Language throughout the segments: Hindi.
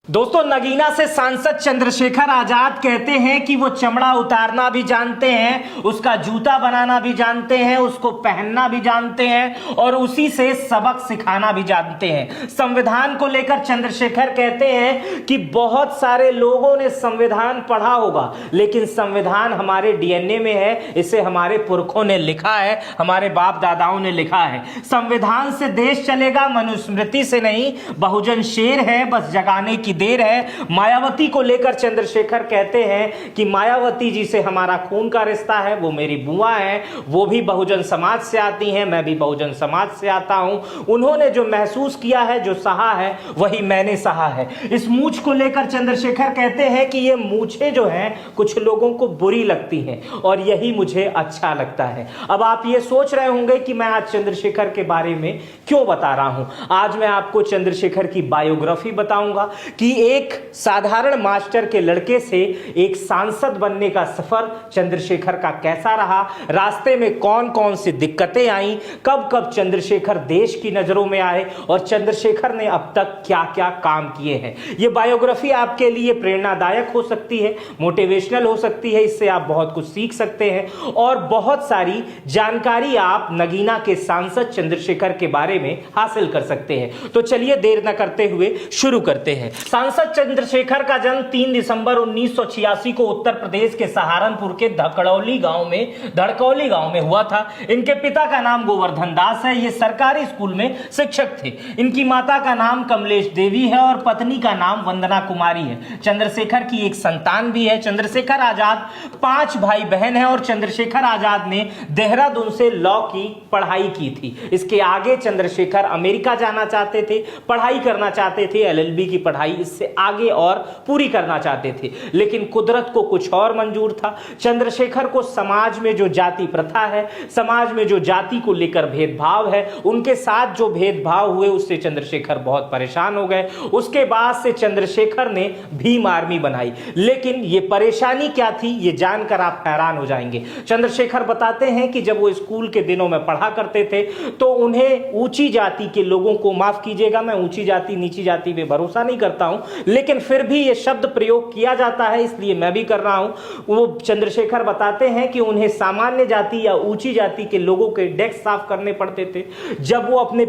दोस्तों, नगीना से सांसद चंद्रशेखर आजाद कहते हैं कि वो चमड़ा उतारना भी जानते हैं, उसका जूता बनाना भी जानते हैं, उसको पहनना भी जानते हैं और उसी से सबक सिखाना भी जानते हैं। संविधान को लेकर चंद्रशेखर कहते हैं कि बहुत सारे लोगों ने संविधान पढ़ा होगा, लेकिन संविधान हमारे डीएनए में है, इसे हमारे पुरखों ने लिखा है, हमारे बाप दादाओं ने लिखा है। संविधान से देश चलेगा, मनुस्मृति से नहीं। बहुजन शेर है, बस जगाने की देर है। मायावती को लेकर चंद्रशेखर कहते हैं कि मायावती जी से हमारा खून का रिश्ता है, वो मेरी बुआ है, वो भी बहुजन समाज से आती हैं, मैं भी बहुजन समाज से आता हूं। उन्होंने जो महसूस किया है, जो सहा है, वही मैंने सहा है। इस मूछ को लेकर चंद्रशेखर कहते हैं कि ये मूछें जो हैं कुछ लोगों को बुरी लगती हैं और यही मुझे अच्छा लगता है। अब आप ये सोच रहे होंगे कि मैं आज चंद्रशेखर के बारे में क्यों बता रहा हूं। आज मैं आपको चंद्रशेखर की बायोग्राफी बताऊंगा कि एक साधारण मास्टर के लड़के से एक सांसद बनने का सफर चंद्रशेखर का कैसा रहा, रास्ते में कौन कौन सी दिक्कतें आई, कब कब चंद्रशेखर देश की नजरों में आए और चंद्रशेखर ने अब तक क्या क्या काम किए हैं। यह बायोग्राफी आपके लिए प्रेरणादायक हो सकती है, मोटिवेशनल हो सकती है, इससे आप बहुत कुछ सीख सकते हैं और बहुत सारी जानकारी आप नगीना के सांसद चंद्रशेखर के बारे में हासिल कर सकते हैं। तो चलिए देर न करते हुए शुरू करते हैं। सांसद चंद्रशेखर का जन्म 3 दिसंबर 1986 को उत्तर प्रदेश के सहारनपुर के धड़कौली गांव में हुआ था। इनके पिता का नाम गोवर्धन दास है, ये सरकारी स्कूल में शिक्षक थे। इनकी माता का नाम कमलेश देवी है और पत्नी का नाम वंदना कुमारी है। चंद्रशेखर की एक संतान भी है। चंद्रशेखर आजाद 5 भाई बहन है और चंद्रशेखर आजाद ने देहरादून से लॉ की पढ़ाई की थी। इसके आगे चंद्रशेखर अमेरिका जाना चाहते थे, पढ़ाई करना चाहते थे, एलएलबी की पढ़ाई इससे आगे और पूरी करना चाहते थे, लेकिन कुदरत को कुछ और मंजूर था। चंद्रशेखर को समाज में जो जाति प्रथा है, समाज में जो जाति को लेकर भेदभाव है, उनके साथ जो भेदभाव हुए उससे चंद्रशेखर बहुत परेशान हो गए। उसके बाद से चंद्रशेखर ने भीम आर्मी बनाई, लेकिन ये परेशानी क्या थी ये जानकर आप हैरान हो जाएंगे। चंद्रशेखर बताते हैं कि जब वो स्कूल के दिनों में पढ़ा करते थे तो उन्हें ऊंची जाति के लोगों को, माफ कीजिएगा मैं ऊंची जाति नीची जाति में भरोसा नहीं करता हूं, लेकिन फिर भी ये शब्द प्रयोग किया जाता है इसलिए मैं भी कर रहा हूं। वो चंद्रशेखर बताते हैं कि उन्हें सामान्य जाति या ऊंची जाति के लोगों के डेस्क साफ करने पड़ते थे। जब वो अपने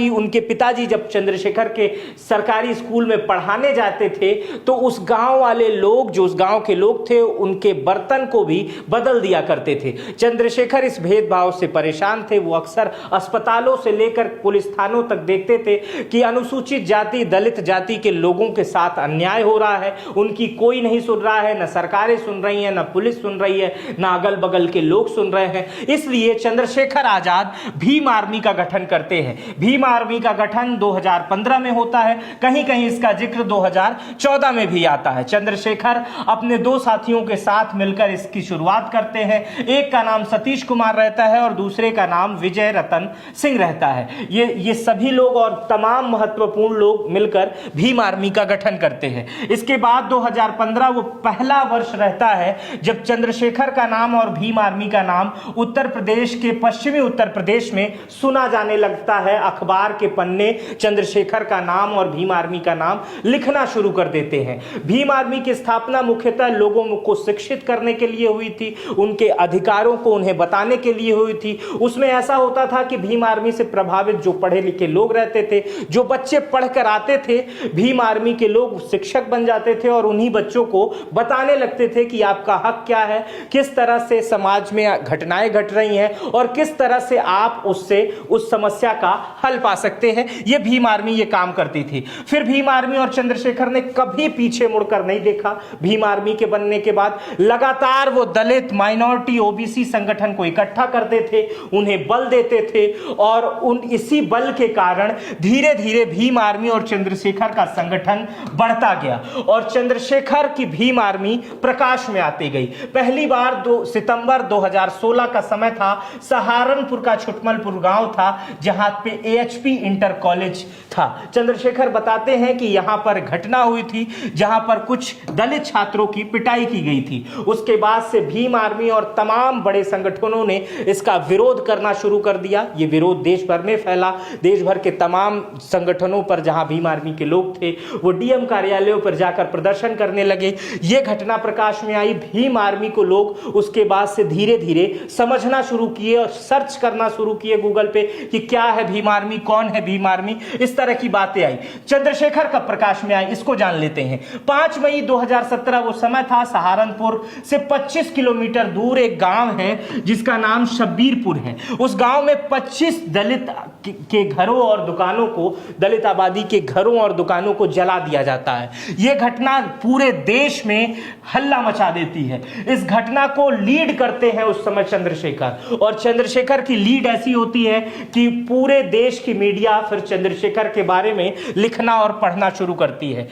उनके पिताजी जब चंद्रशेखर के सरकारी स्कूल में पढ़ाने जाते थे तो उस गांव वाले लोग, जो उस गांव के लोग थे, उनके बर्तन को भी बदल दिया करते थे। चंद्रशेखर इस भेदभाव से परेशान थे। वो अक्सर अस्पतालों से लेकर पुलिस थानों तक देखते थे कि अनुसूचित जाति, दलित जाति के लोगों के साथ अन्याय हो रहा है, उनकी कोई नहीं सुन रहा है, न सरकारें सुन रही हैं, न पुलिस सुन रही है, न अगल बगल के लोग सुन रहे हैं। इसलिए चंद्रशेखर आजाद भीम आर्मी का गठन करते हैं। भीम आर्मी का गठन 2015 में होता है, कहीं कहीं इसका जिक्र 2014 में भी आता है। चंद्रशेखर अपने 2 साथियों के साथ मिलकर इसकी शुरुआत करते हैं। एक का नाम सतीश कुमार रहता है और दूसरे का नाम विजय रतन सिंह रहता है। ये सभी लोग और तमाम महत्वपूर्ण लोग मिलकर भीम आर्मी का गठन करते हैं। इसके बाद 2015 वो पहला वर्ष रहता है जब चंद्रशेखर का नाम और भीम आर्मी का नाम उत्तर प्रदेश के, पश्चिमी उत्तर प्रदेश में सुना जाने लगता है। अखबार के पन्ने चंद्रशेखर का नाम और भीम आर्मी का नाम लिखना शुरू कर देते हैं। भीम आर्मी की स्थापना मुख्यतः लोगों को शिक्षित करने के लिए हुई थी, उनके अधिकारों को उन्हें बताने के लिए हुई थी। उसमें ऐसा होता था कि भीम आर्मी से प्रभावित जो पढ़े लिखे लोग रहते थे, जो बच्चे पढ़कर आते थे, भीम आर्मी के लोग शिक्षक बन जाते थे और उन्हीं बच्चों को बताने लगते थे कि आपका हक क्या है, किस तरह से समाज में घटनाएं घट रही हैं और किस तरह से आप उससे उस समस्या का हल पा सकते हैं। यह भीम आर्मी ये काम करती थी। फिर भीम आर्मी और चंद्रशेखर ने कभी पीछे मुड़कर नहीं देखा। भीम आर्मी के बनने के बाद लगातार वो दलित, माइनॉरिटी, ओबीसी संगठन को इकट्ठा करते थे, उन्हें बल देते थे और इसी बल के कारण धीरे धीरे भीम आर्मी और चंद्रशेखर का संगठन बढ़ता गया और चंद्रशेखर की भीम आर्मी प्रकाश में आती गई। पहली बार 2 सितंबर 2016 का समय था। सहारनपुर का छुटमलपुर गांव था जहां पे एएचपी इंटर कॉलेज था। चंद्रशेखर बताते हैं कि यहां पर घटना हुई थी जहां पर कुछ दलित छात्रों की पिटाई की गई थी। उसके बाद से भीम आर्मी और तमाम बड़े संगठनों ने इसका विरोध करना शुरू कर दिया। यह विरोध देश भर में फैला। देश भर के तमाम संगठनों पर जहां भीम आर्मी के लोग थे वो डीएम कार्यालयों पर जाकर प्रदर्शन करने लगे। ये घटना प्रकाश में आई, भीम आर्मी को लोग उसके बाद से धीरे धीरे समझना शुरू किए और सर्च करना शुरू किए गूगल पे कि क्या है भीम आर्मी, कौन है भीम आर्मी, इस तरह की बातें आई। चंद्रशेखर कब प्रकाश में आए इसको जान लेते हैं। 5 मई 2017 वो समय था, सहारनपुर से 25 किलोमीटर दूर एक गांव है जिसका नाम शब्बीरपुर है। उस गांव में 25 दलित के घरों और दुकानों को, दलित आबादी के घरों और दुकानों को जला दिया जाता है। यह घटना पूरे देश में हल्ला मचा देती है। इस घटना को लीड करते हैं उस समय चंद्रशेखर, और चंद्रशेखर की लीड ऐसी होती है कि पूरे देश की मीडिया फिर चंद्रशेखर के बारे में लिखना और पढ़ना शुरू करती है।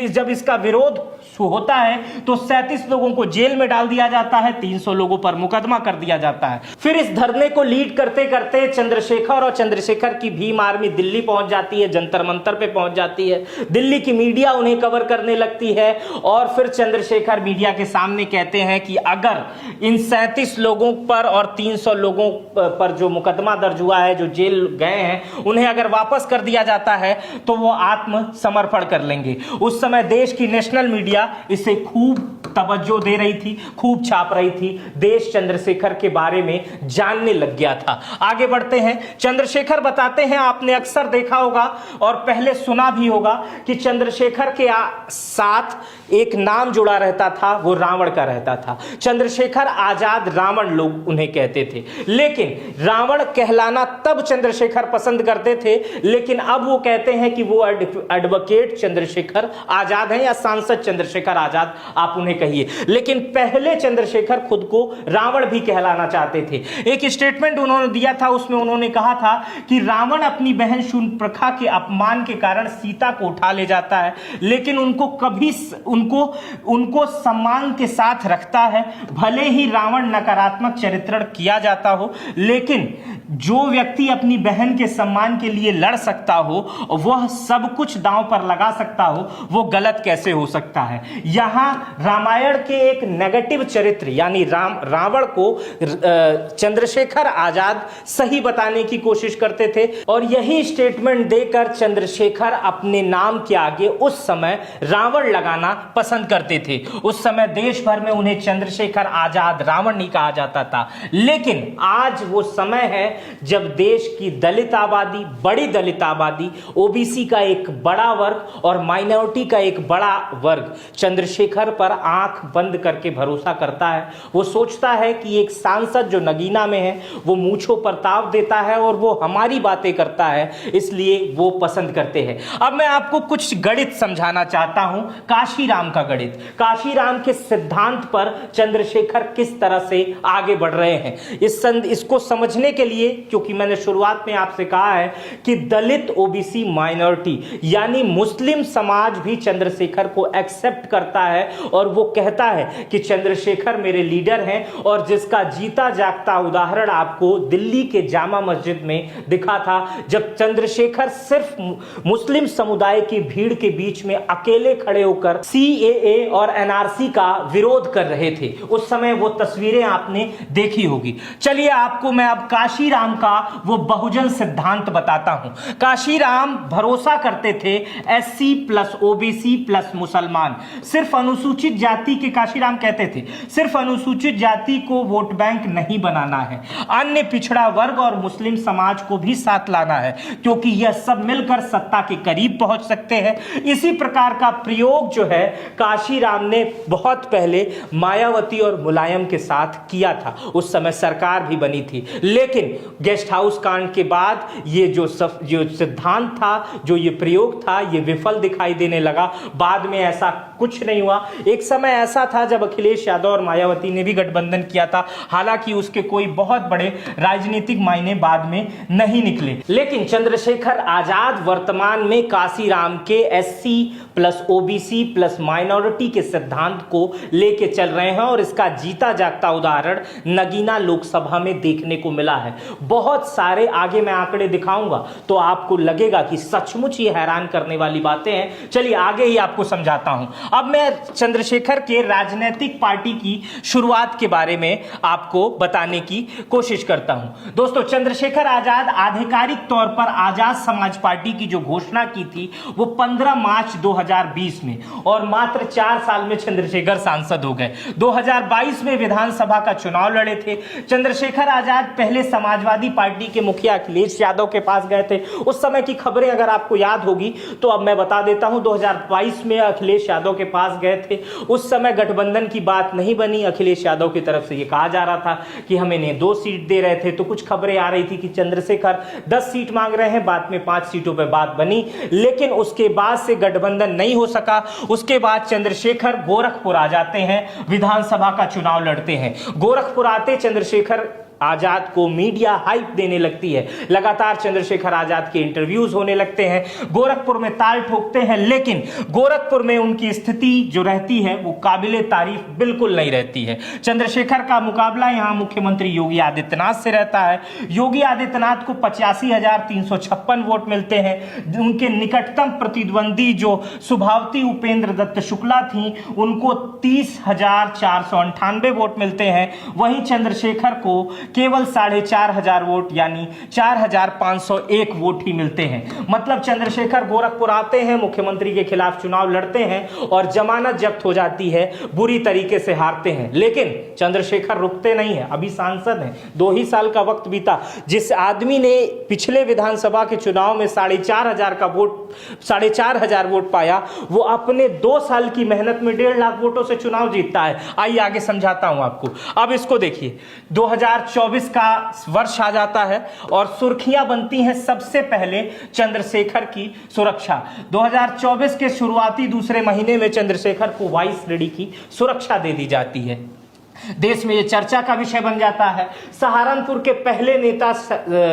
जब इसका विरोध होता है तो 37 लोगों को जेल में डाल दिया जाता है, 300 लोगों पर मुकदमा कर दिया जाता है। फिर इस धरने को लीड करते करते चंद्रशेखर और चंद्रशेखर की भीम आर्मी दिल्ली पहुंच जाती है, जंतर मंतर पे पहुंच जाती है। दिल्ली की मीडिया उन्हें कवर करने लगती है और फिर चंद्रशेखर मीडिया के सामने कहते हैं कि अगर इन 37 लोगों पर और 300 लोगों पर जो मुकदमा दर्ज हुआ है, जो जेल गए हैं, उन्हें अगर वापस कर दिया जाता है तो वो आत्मसमर्पण कर लेंगे। उस समय देश की नेशनल मीडिया इसे खूब तवज्जो दे रही थी, खूब छाप रही थी। देश चंद्रशेखर के बारे में जानने लग गया था। आगे बढ़ते हैं। चंद्रशेखर बताते हैं, आपने अक्सर देखा होगा और पहले सुना भी होगा कि चंद्रशेखर के साथ एक नाम जुड़ा रहता था, वो रावण का रहता था। चंद्रशेखर आजाद रावण लोग उन्हें कहते थे, लेकिन रावण कहलाना तब चंद्रशेखर पसंद करते थे, लेकिन अब वो कहते हैं कि वो एडवोकेट चंद्रशेखर आजाद हैं या सांसद चंद्रशेखर आजाद, आप उन्हें कहिए। लेकिन पहले चंद्रशेखर खुद को रावण भी कहलाना चाहते थे। एक स्टेटमेंट उन्होंने दिया था, उसमें उन्होंने कहा था कि रावण अपनी बहन शूर्पणखा के अपमान के कारण सीता को उठा ले जाता है, लेकिन उनको कभी उनको सम्मान के साथ रखता है। भले ही रावण नकारात्मक चरित्रण किया जाता हो, लेकिन जो व्यक्ति अपनी बहन के सम्मान के लिए लड़ सकता हो, वह सब कुछ दांव पर लगा सकता हो, वो गलत कैसे हो सकता है। यहां रामायण के एक नेगेटिव चरित्र यानी रावण को चंद्रशेखर आजाद सही बताने की कोशिश करते थे, और यही स्टेटमेंट देकर चंद्रशेखर अपने नाम के आगे उस समय रावण लगाना पसंद करते थे। उस समय देश भर में उन्हें चंद्रशेखर आजाद रावण नहीं कहा जाता था। लेकिन आज वो समय है जब देश की दलित आबादी, बड़ी दलित आबादी, ओबीसी का एक बड़ा वर्ग और माइनॉरिटी का एक बड़ा वर्ग चंद्रशेखर पर आंख बंद करके भरोसा करता है। वो सोचता है कि एक सांसद जो नगीना में है, वो मूंछों पर ताव देता है और वो हमारी बातें करता है, इसलिए वो पसंद करते हैं। अब मैं आपको कुछ गणित समझाना चाहता हूं, काशीराम का गणित। काशीराम के सिद्धांत पर चंद्रशेखर किस तरह से आगे बढ़ रहे हैं, इसको समझने के लिए, क्योंकि मैंने शुरुआत में आपसे कहा है कि दलित, ओबीसी, माइनॉरिटी यानी मुस्लिम समाज भी चंद्रशेखर को एक्सेप्ट करता है और वो कहता है कि चंद्रशेखर मेरे लीडर हैं। और जिसका जीता जागता उदाहरण आपको दिल्ली के जामा मस्जिद में दिखा था, जब चंद्रशेखर सिर्फ मुस्लिम समुदाय की भीड़ के बीच में अकेले खड़े होकर सीएए और एनआरसी का विरोध कर रहे थे। उस समय वो तस्वीरें आपने देखी होगी। चलिए आपको मैं अब काशीराम का वो बहुजन सिद्धांत बताता हूं। काशीराम भरोसा करते थे एससी प्लस ओबीसी प्लस मुसलमान, सिर्फ अनुसूचित जाति के, काशीराम कहते थे सिर्फ अनुसूचित जाति को वोट बैंक नहीं बनाना है, अन्य पिछड़ा वर्ग और मुस्लिम समाज को भी साथ लाना है, क्योंकि यह सब मिलकर सत्ता के करीब पहुंच सकते हैं। इसी प्रकार का प्रयोग जो है काशीराम ने बहुत पहले मायावती और मुलायम के साथ किया था। उस समय सरकार भी बनी थी, लेकिन गेस्ट हाउस कांड के बाद ये जो सिद्धांत था, जो ये प्रयोग था, ये विफल दिखाई देने लगा। बाद में ऐसा कुछ नहीं हुआ। एक समय ऐसा था जब अखिलेश यादव और मायावती ने भी गठबंधन किया था, हालांकि उसके कोई बहुत बड़े राजनीतिक मायने बाद में नहीं निकले। लेकिन चंद्रशेखर आजाद वर्तमान में काशीराम के SC plus OBC plus minority के सिद्धांत को लेके चल रहे हैं और इसका जीता जागता उदाहरण नगीना लोकसभा में देखने को मिला है। बहुत सारे आगे मैं आंकड़े दिखाऊंगा तो आपको लगेगा कि सचमुच ये हैरान करने वाली बातें हैं। चलिए आगे ही आपको समझाता हूं। अब मैं चंद्रशेखर के राजनीतिक पार्टी की शुरुआत के बारे में आपको बताने की कोशिश करता हूं। दोस्तों, चंद्रशेखर आजाद आधिकारिक तौर पर आजाद समाज पार्टी की जो घोषणा की थी वो 15 मार्च 2020 में, और मात्र 4 साल में चंद्रशेखर सांसद हो गए। 2022 में विधानसभा का चुनाव लड़े थे। चंद्रशेखर आजाद पहले समाजवादी पार्टी के मुखिया अखिलेश यादव के पास गए थे। उस समय की खबरें अगर आपको याद होगी तो अब मैं बता देता हूं। 2022 में अखिलेश यादव के पास गए थे। उस समय गठबंधन की बात नहीं बनी। अखिलेश यादव की तरफ से यह कहा जा रहा था कि हम इन्हें 2 सीट दे रहे थे, तो कुछ खबरें आ रही थी कि चंद्रशेखर 10 सीट मांग रहे हैं। बाद में 5 सीटों पर बात बनी, लेकिन उसके बाद से गठबंधन नहीं हो सका। उसके बाद चंद्रशेखर गोरखपुर आ जाते हैं, विधानसभा का चुनाव लड़ते हैं। गोरखपुर आते चंद्रशेखर आजाद को मीडिया हाइप देने लगती है। लगातार चंद्रशेखर आजाद के इंटरव्यूज होने लगते हैं। गोरखपुर में ताल ठोकते हैं, लेकिन गोरखपुर में उनकी स्थिति जो रहती है वो काबिले तारीफ बिल्कुल नहीं रहती है। चंद्रशेखर का मुकाबला यहां मुख्यमंत्री योगी आदित्यनाथ से रहता है। योगी आदित्यनाथ को 85,356 वोट मिलते हैं। उनके निकटतम प्रतिद्वंदी जो सुभावती उपेंद्र दत्त शुक्ला थी, उनको 30,498 वोट मिलते हैं। वहीं चंद्रशेखर को केवल 4,500 वोट यानी 4,501 वोट ही मिलते हैं। मतलब चंद्रशेखर गोरखपुर आते हैं, मुख्यमंत्री के खिलाफ चुनाव लड़ते हैं और जमानत जब्त हो जाती है, बुरी तरीके से हारते हैं। लेकिन चंद्रशेखर रुकते नहीं है, अभी सांसद हैं। 2 ही साल का वक्त बीता। जिस आदमी ने पिछले विधानसभा के चुनाव में 4,500 वोट पाया, वो अपने 2 साल की मेहनत में 1.5 लाख वोटों से चुनाव जीतता है। आइए आगे समझाता हूं आपको। अब इसको देखिए, 2024 का वर्ष आ जाता है और सुर्खियां बनती हैं सबसे पहले चंद्रशेखर की सुरक्षा। 2024 के शुरुआती दूसरे महीने में चंद्रशेखर को वाइस रेडी की सुरक्षा दे दी जाती है। देश में यह चर्चा का विषय बन जाता है। सहारनपुर के पहले नेता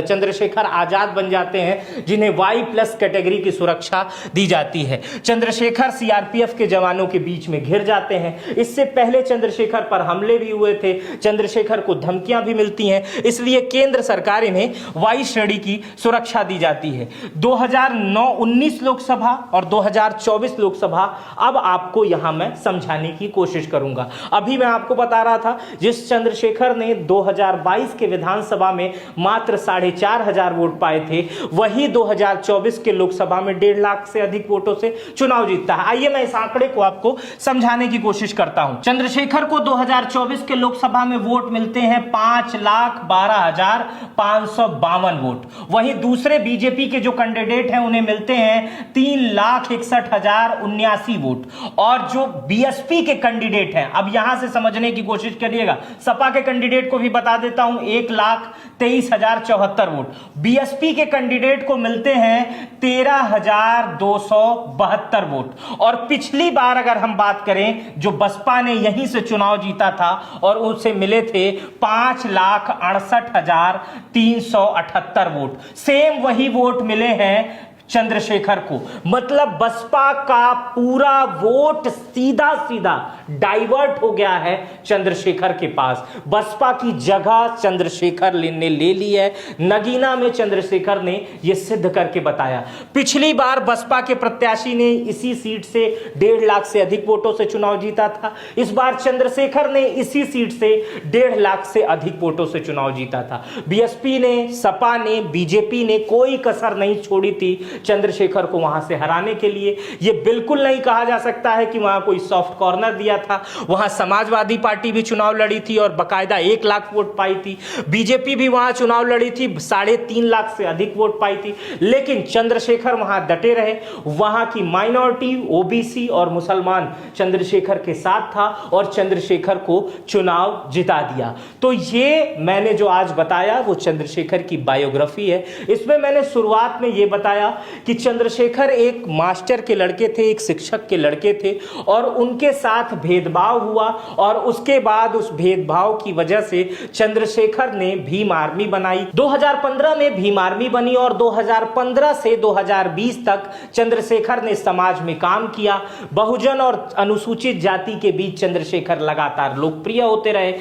चंद्रशेखर आजाद बन जाते हैं, जिन्हें Y+ कैटेगरी की सुरक्षा दी जाती है। चंद्रशेखर सीआरपीएफ के जवानों के बीच में घिर जाते हैं। इससे पहले चंद्रशेखर पर हमले भी हुए थे, चंद्रशेखर को धमकियां भी मिलती हैं, इसलिए केंद्र सरकार इन्हें Y श्रेणी की सुरक्षा दी जाती है। 2019 लोकसभा और 2024 लोकसभा अब आपको यहां मैं समझाने की कोशिश करूंगा। अभी मैं आपको बता रहा था, जिस चंद्रशेखर ने 2022 के विधानसभा में मात्र 4,500 वोट पाए थे, वही 2024 के लोकसभा में 1.5 लाख से अधिक वोटों से चुनाव जीतता है। आइए मैं इस आंकड़े को आपको समझाने की कोशिश करता हूं। चंद्रशेखर को 2024 के लोकसभा में वोट मिलते हैं 5,12,552 वोट। वहीं दूसरे बीजेपी के जो कैंडिडेट हैं उन्हें मिलते हैं 3,61,079 वोट। और जो बीएसपी के कैंडिडेट हैं, अब यहां से समझने की कोशिश करिएगा, सपा के कैंडिडेट को भी बता देता हूं, 1,23,074 वोट। बीएसपी के कैंडिडेट को मिलते हैं 13,272 वोट। और पिछली बार अगर हम बात करें, जो बसपा ने यहीं से चुनाव जीता था और उसे मिले थे 5,68,378 वोट। सेम वही वोट मिले हैं चंद्रशेखर को। मतलब बसपा का पूरा वोट सीधा सीधा डाइवर्ट हो गया है चंद्रशेखर के पास। बसपा की जगह चंद्रशेखर ने ले ली है। नगीना में चंद्रशेखर ने यह सिद्ध करके बताया। पिछली बार बसपा के प्रत्याशी ने इसी सीट से 1.5 लाख से अधिक वोटों से चुनाव जीता था। इस बार चंद्रशेखर ने इसी सीट से 1.5 लाख से अधिक वोटों से चुनाव जीता था। बीएसपी ने, सपा ने, बीजेपी ने कोई कसर नहीं छोड़ी थी चंद्रशेखर को वहां से हराने के लिए। यह बिल्कुल नहीं कहा जा सकता है कि वहां कोई सॉफ्ट कॉर्नर दिया था। वहां समाजवादी पार्टी भी चुनाव लड़ी थी और बकायदा 1 लाख वोट पाई थी। बीजेपी भी वहां चुनाव लड़ी थी, 3.5 लाख से अधिक वोट पाई थी। लेकिन चंद्रशेखर वहां डटे रहे। वहां की माइनॉरिटी, ओबीसी और मुसलमान चंद्रशेखर के साथ था और चंद्रशेखर को चुनाव जिता दिया। तो ये मैंने जो आज बताया वो चंद्रशेखर की बायोग्राफी है। इसमें मैंने शुरुआत में यह बताया कि चंद्रशेखर एक मास्टर के लड़के थे, एक शिक्षक के लड़के थे और उनके साथ भेदभाव हुआ और उसके बाद उस भेदभाव की वजह से चंद्रशेखर ने भीम आर्मी बनाई। 2015 में भीम आर्मी बनी और 2015 से 2020 तक चंद्रशेखर ने समाज में काम किया। बहुजन और अनुसूचित जाति के बीच चंद्रशेखर लगातार लोकप्रिय होते रहे।